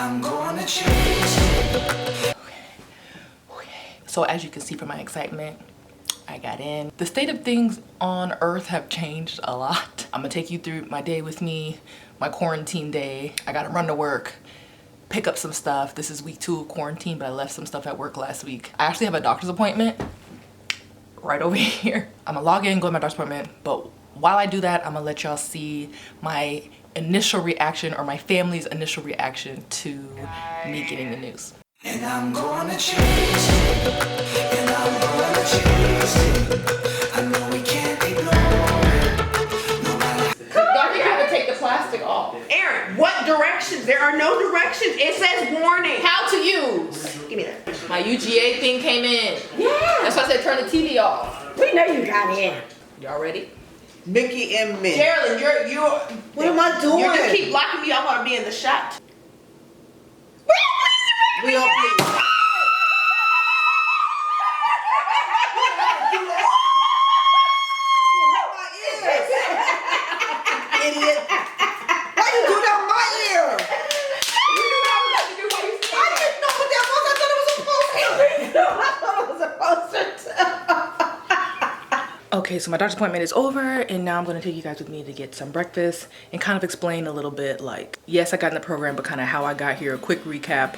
I'm gonna chase it. Okay. So as you can see from my excitement, I got in. The state of things on earth have changed a lot. I'm gonna take you through my day with me, my quarantine day. I gotta run to work, pick up some stuff. This is week 2 of quarantine, but I left some stuff at work last week. I actually have a doctor's appointment right over here. I'm gonna log in, go to my doctor's appointment, but while I do that, I'm gonna let y'all see my initial reaction, or my family's initial reaction to me getting the news. And I'm gonna chase it, and I'm gonna chase it. I know we can't ignore it, no matter. Doctor, you have to take the plastic off. Aaron, what directions? There are no directions. It says warning. How to use. Give me that. My UGA thing came in. Yeah. That's why I said turn the TV off. We know you got in. Y'all ready? Mickey and Minnie. Geraldine, you're. What am I doing? You just keep blocking me. I want to be in the shot. We don't please. Idiot. Why you do that in my ear? I didn't know what that was. I thought it was supposed to. Okay, so my doctor's appointment is over, and now I'm gonna take you guys with me to get some breakfast and kind of explain a little bit, like, yes, I got in the program, but kind of how I got here, a quick recap.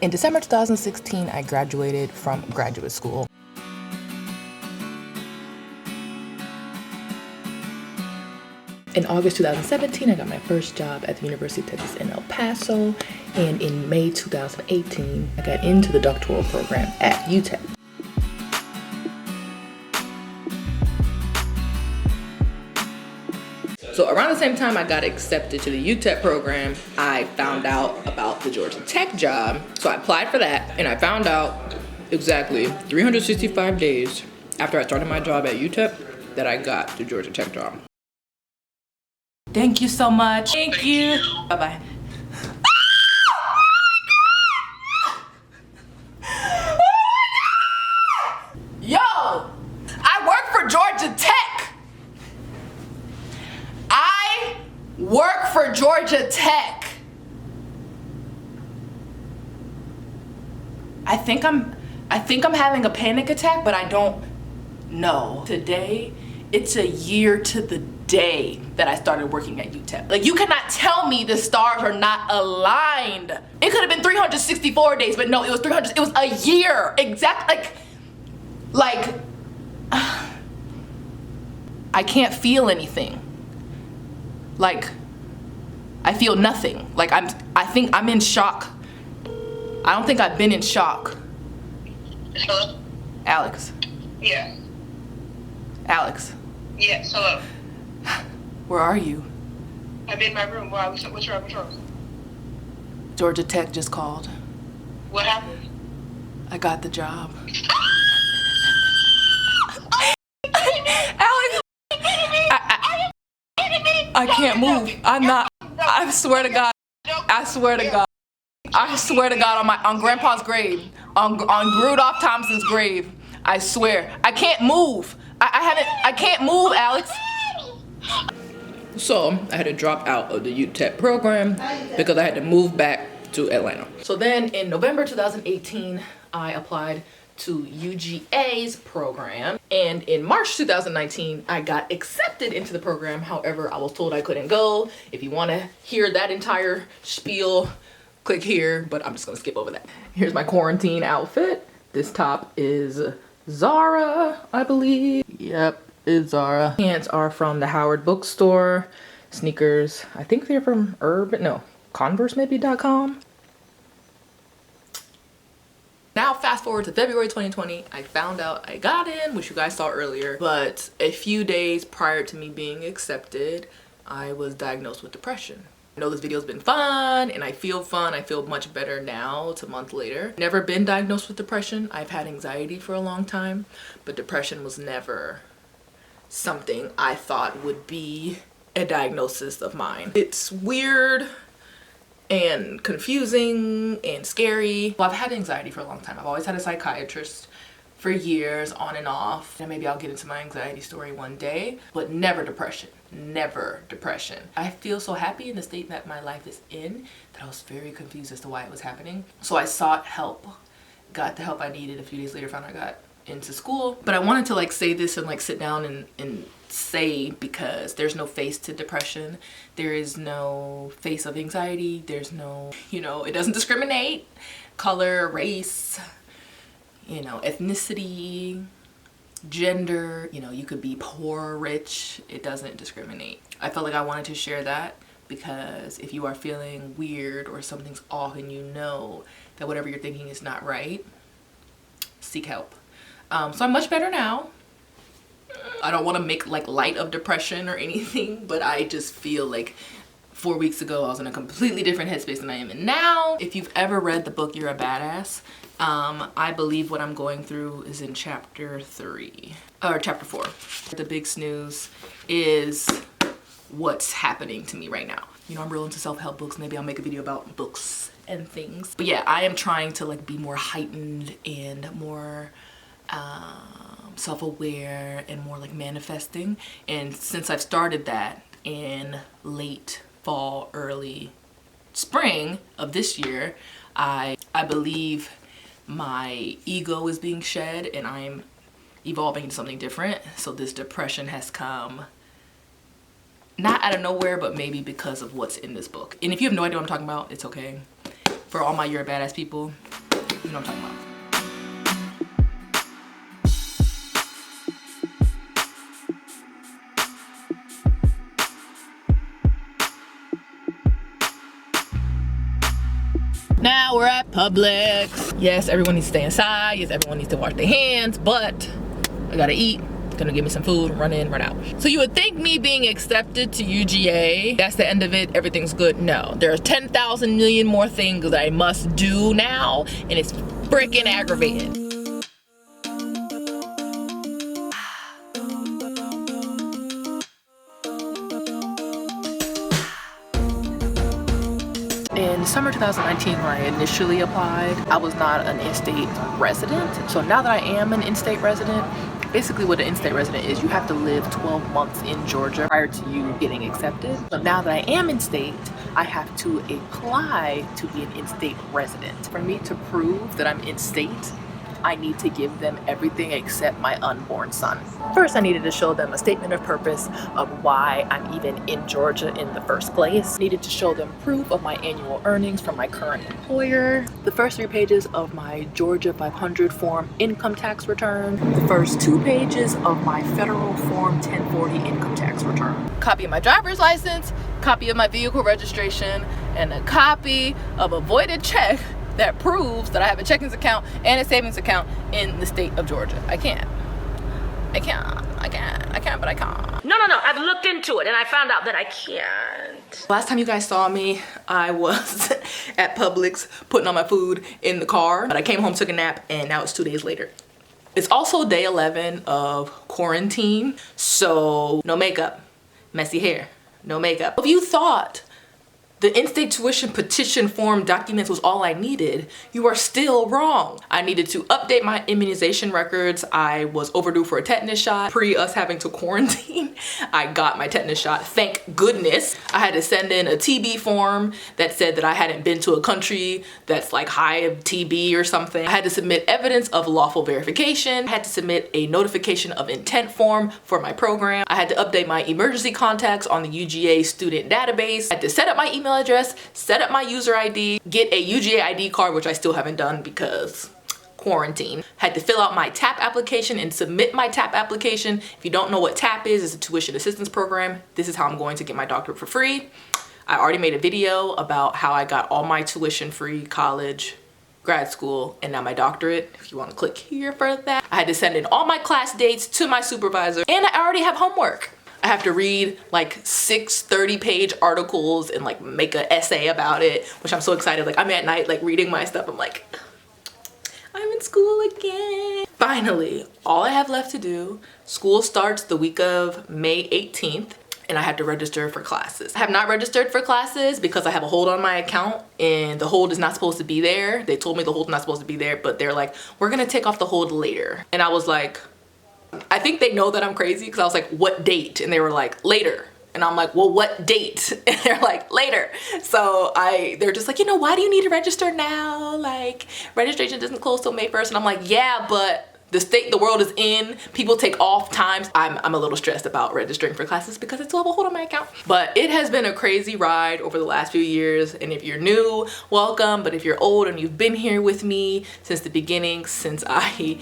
In December 2016, I graduated from graduate school. In August 2017, I got my first job at the University of Texas in El Paso, and in May 2018, I got into the doctoral program at UTEP. So around the same time I got accepted to the UTEP program, I found out about the Georgia Tech job. So I applied for that, and I found out exactly 365 days after I started my job at UTEP that I got the Georgia Tech job. Thank you so much. Thank you. Bye-bye. Yo, I work for Georgia Tech. I work for Georgia Tech. I think I'm having a panic attack, but I don't know. Today, it's a year to the day that I started working at UTEP. Like, you cannot tell me the stars are not aligned. It could have been 364 days, but no, it was 300. It was a year. Exactly. Like, I can't feel anything. Like, I feel nothing. Like, I think I'm in shock. I don't think I've been in shock. Hello? Alex. Yeah. Alex. Yes, hello. Where are you? I'm in my room. Why? What's wrong? Georgia Tech just called. What happened? I got the job. Alex, I can't move. I'm not. I swear to God. I swear to God. I swear to God on Grandpa's grave, on Rudolph Thompson's grave. I swear. I can't move. I can't move, Alex. So I had to drop out of the UTEP program because I had to move back to Atlanta. So then in November 2018, I applied to UGA's program, and in March 2019 I got accepted into the program. However, I was told I couldn't go. If you want to hear that entire spiel, click here, but I'm just gonna skip over that. Here's my quarantine outfit. This top is Zara, I believe. Yep, it's Zara. Pants are from the Howard bookstore. Sneakers, I think they're from Converse maybe.com. Now fast forward to February 2020, I found out I got in, which you guys saw earlier, but a few days prior to me being accepted, I was diagnosed with depression. I know this video's been fun, and I feel fun. I feel much better now. It's a month later. Never been diagnosed with depression. I've had anxiety for a long time, but depression was never something I thought would be a diagnosis of mine. It's weird and confusing and scary. Well, I've had anxiety for a long time. I've always had a psychiatrist for years on and off. And maybe I'll get into my anxiety story one day, but never depression. Never depression. I feel so happy in the state that my life is in that I was very confused as to why it was happening. So I sought help, got the help I needed. A few days later, found I got into school. But I wanted to like say this and like sit down and say, because there's no face to depression. There is no face of anxiety. There's no, you know, it doesn't discriminate. Color, race, you know, ethnicity, gender, you know, you could be poor, rich, it doesn't discriminate. I felt like I wanted to share that because if you are feeling weird or something's off and you know that whatever you're thinking is not right, seek help. So I'm much better now. I don't want to make like light of depression or anything, but I just feel like 4 weeks ago I was in a completely different headspace than I am in now. If you've ever read the book You're a Badass, I believe what I'm going through is in chapter 3 or chapter 4. The big snooze is what's happening to me right now. You know, I'm real into self-help books. Maybe I'll make a video about books and things. But yeah, I am trying to like be more heightened and more self-aware and more like manifesting. And since I've started that in late fall, early spring of this year, I believe my ego is being shed and I'm evolving into something different. So this depression has come not out of nowhere, but maybe because of what's in this book. And if you have no idea what I'm talking about, it's okay. For all my You're a Badass people, you know what I'm talking about. Now we're at Publix. Yes, everyone needs to stay inside. Yes, everyone needs to wash their hands, but I gotta eat. Gonna give me some food, run in, run out. So you would think me being accepted to UGA, that's the end of it, everything's good. No, there's 10,000 million more things that I must do now, and it's freaking aggravating. In summer 2019, when I initially applied, I was not an in-state resident. So now that I am an in-state resident, basically what an in-state resident is, you have to live 12 months in Georgia prior to you getting accepted. But now that I am in-state, I have to apply to be an in-state resident. For me to prove that I'm in-state, I need to give them everything except my unborn son. First, I needed to show them a statement of purpose of why I'm even in Georgia in the first place. I needed to show them proof of my annual earnings from my current employer. The first 3 pages of my Georgia 500 form income tax return. The first 2 pages of my federal form 1040 income tax return. Copy of my driver's license, copy of my vehicle registration, and a copy of a voided check that proves that I have a checking account and a savings account in the state of Georgia. I can't, but I can't. No, I've looked into it and I found out that I can't. Last time you guys saw me, I was at Publix putting on my food in the car, but I came home, took a nap, and now it's 2 days later. It's also day 11 of quarantine, so no makeup, messy hair, no makeup. If you thought the in-state tuition petition form documents was all I needed, you are still wrong. I needed to update my immunization records. I was overdue for a tetanus shot. Pre us having to quarantine, I got my tetanus shot, thank goodness. I had to send in a TB form that said that I hadn't been to a country that's like high of TB or something. I had to submit evidence of lawful verification. I had to submit a notification of intent form for my program. I had to update my emergency contacts on the UGA student database. I had to set up my email address, set up my user ID, get a UGA ID card, which I still haven't done because quarantine. Had to fill out my TAP application and submit my TAP application. If you don't know what TAP is, it's a tuition assistance program. This is how I'm going to get my doctorate for free. I already made a video about how I got all my tuition free college, grad school, and now my doctorate. If you want to click here for that. I had to send in all my class dates to my supervisor, and I already have homework. I have to read like 6 30-page articles and like make an essay about it, which I'm so excited. Like I'm at night like reading my stuff. I'm like, I'm in school again. Finally, all I have left to do, school starts the week of May 18th. and I had to register for classes. I have not registered for classes because I have a hold on my account and the hold is not supposed to be there. They told me the hold is not supposed to be there, but they're like, we're gonna take off the hold later. And I was like, I think they know that I'm crazy because I was like, what date? And they were like, later. And I'm like, well, what date? And they're like, later. So they're just like, you know, why do you need to register now? Like, registration doesn't close till May 1st. And I'm like, yeah, but the state the world is in, people take off times. I'm a little stressed about registering for classes because I still have a hold on my account. But it has been a crazy ride over the last few years. And if you're new, welcome. But if you're old and you've been here with me since the beginning, since I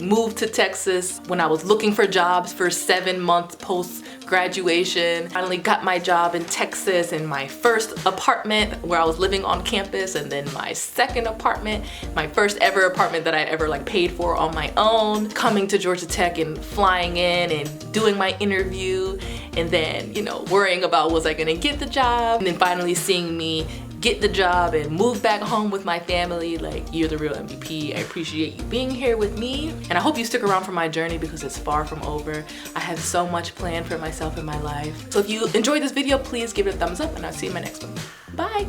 moved to Texas when I was looking for jobs for 7 months post graduation. Finally got my job in Texas in my first apartment where I was living on campus, and then my second apartment, my first ever apartment that I ever like paid for on my own. Coming to Georgia Tech and flying in and doing my interview, and then, you know, worrying about was I gonna get the job, and then finally seeing me get the job and move back home with my family. Like, you're the real MVP. I appreciate you being here with me, and I hope you stick around for my journey because it's far from over. I have so much planned for myself in my life. So if you enjoyed this video, please give it a thumbs up, and I'll see you in my next one. Bye.